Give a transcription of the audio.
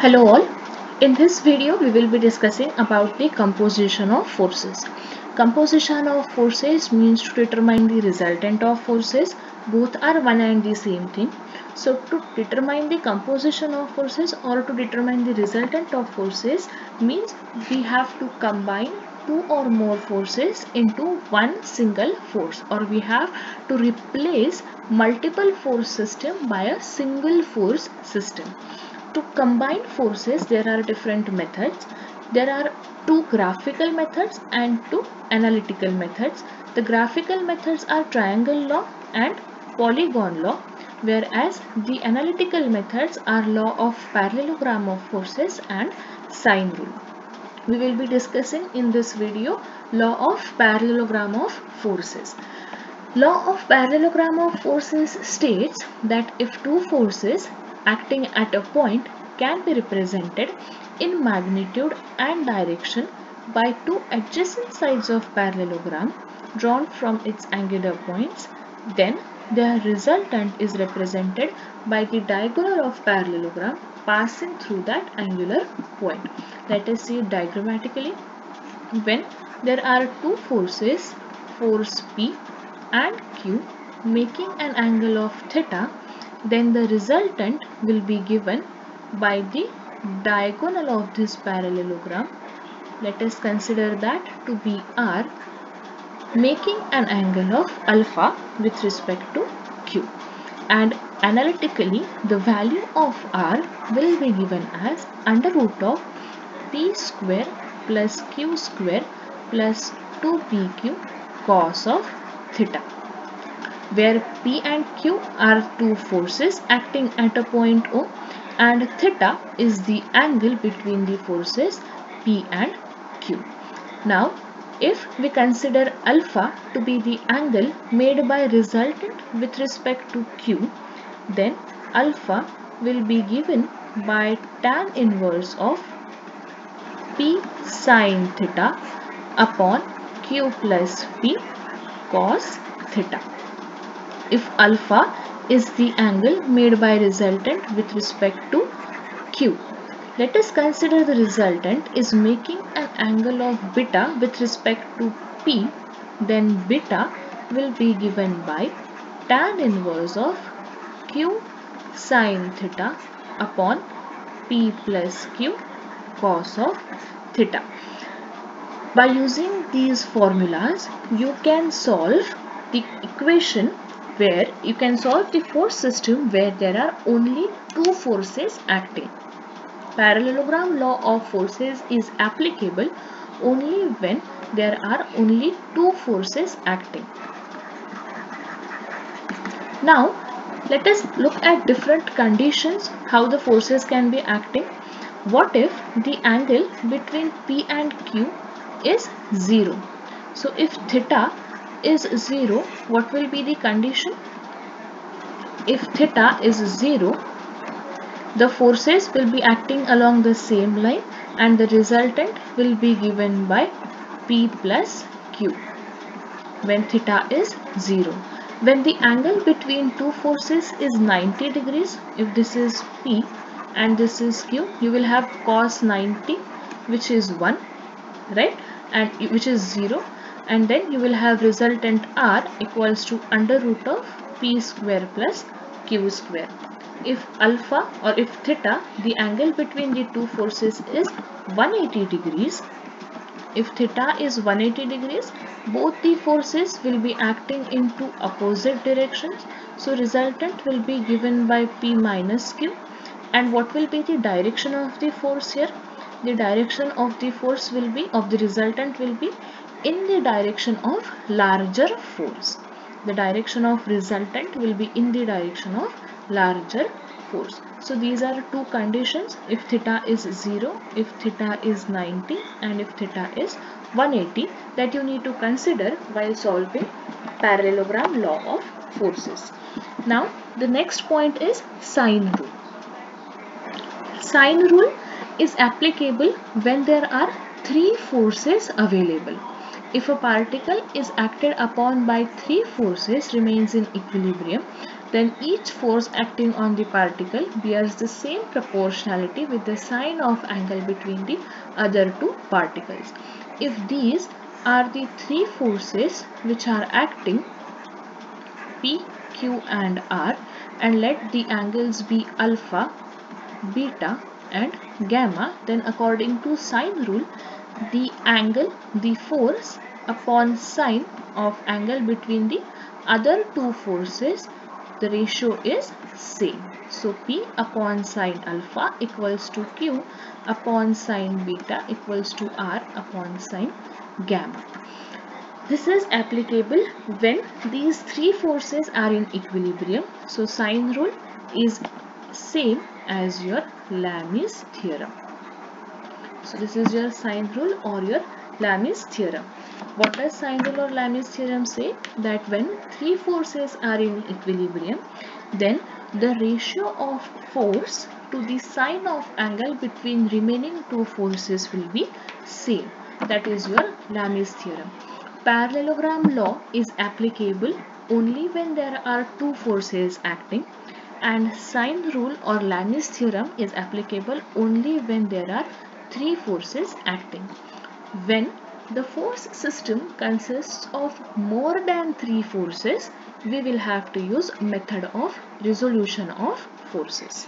Hello all. In this video we will be discussing about the composition of forces. Composition of forces means to determine the resultant of forces. Both are one and the same thing. So to determine the composition of forces or to determine the resultant of forces means we have to combine two or more forces into one single force, or we have to replace multiple force system by a single force system. To combine forces, there are different methods. There are two graphical methods and two analytical methods. The graphical methods are triangle law and polygon law, whereas the analytical methods are law of parallelogram of forces and sine rule. We will be discussing in this video law of parallelogram of forces. Law of parallelogram of forces states that if two forces acting at a point can be represented in magnitude and direction by two adjacent sides of parallelogram drawn from its angular points, then their resultant is represented by the diagonal of parallelogram passing through that angular point. Let us see it diagrammatically. When there are two forces, force P and Q, making an angle of theta, then the resultant will be given by the diagonal of this parallelogram. Let us consider that to be R, making an angle of alpha with respect to Q. And analytically, the value of R will be given as under root of P square plus Q square plus 2PQ cos of theta, where P and Q are two forces acting at a point O and theta is the angle between the forces P and Q. Now, if we consider alpha to be the angle made by resultant with respect to Q, then alpha will be given by tan inverse of P sin theta upon Q plus P cos theta. If alpha is the angle made by resultant with respect to Q, let us consider the resultant is making an angle of beta with respect to P, then beta will be given by tan inverse of Q sin theta upon P plus Q cos of theta. By using these formulas, you can solve the equation where you can solve the force system where there are only two forces acting. Parallelogram law of forces is applicable only when there are only two forces acting. Now, let us look at different conditions how the forces can be acting. What if the angle between P and Q is 0? So if theta is 0, what will be the condition? If theta is 0, the forces will be acting along the same line and the resultant will be given by P plus Q when theta is 0. When the angle between two forces is 90 degrees, if this is P and this is Q, you will have cos 90, which is 1, right, and which is 0, and then you will have resultant R equals to under root of P square plus Q square. If alpha or if theta, the angle between the two forces is 180 degrees, if theta is 180 degrees, both the forces will be acting in two opposite directions. So resultant will be given by P minus Q. And what will be the direction of the force here? The direction of the force will be, of the resultant will be in the direction of larger force. The direction of resultant will be in the direction of larger force. So these are two conditions: if theta is 0, if theta is 90, and if theta is 180, that you need to consider while solving parallelogram law of forces. Now the next point is sine rule. Sine rule is applicable when there are three forces available. If a particle is acted upon by three forces remains in equilibrium, then each force acting on the particle bears the same proportionality with the sign of angle between the other two particles. If these are the three forces which are acting, P, Q and R, and let the angles be alpha, beta and gamma, then according to sine rule, the angle, the force upon sine of angle between the other two forces, the ratio is same. So P upon sine alpha equals to Q upon sine beta equals to R upon sine gamma. This is applicable when these three forces are in equilibrium. So sine rule is same as your Lami's theorem. So this is your sine rule or your Lami's theorem. What does sine rule or Lami's theorem say? That when three forces are in equilibrium, then the ratio of force to the sine of angle between remaining two forces will be same. That is your Lami's theorem. Parallelogram law is applicable only when there are two forces acting, and sine rule or Lami's theorem is applicable only when there are three forces acting. When the force system consists of more than three forces, we will have to use method of resolution of forces.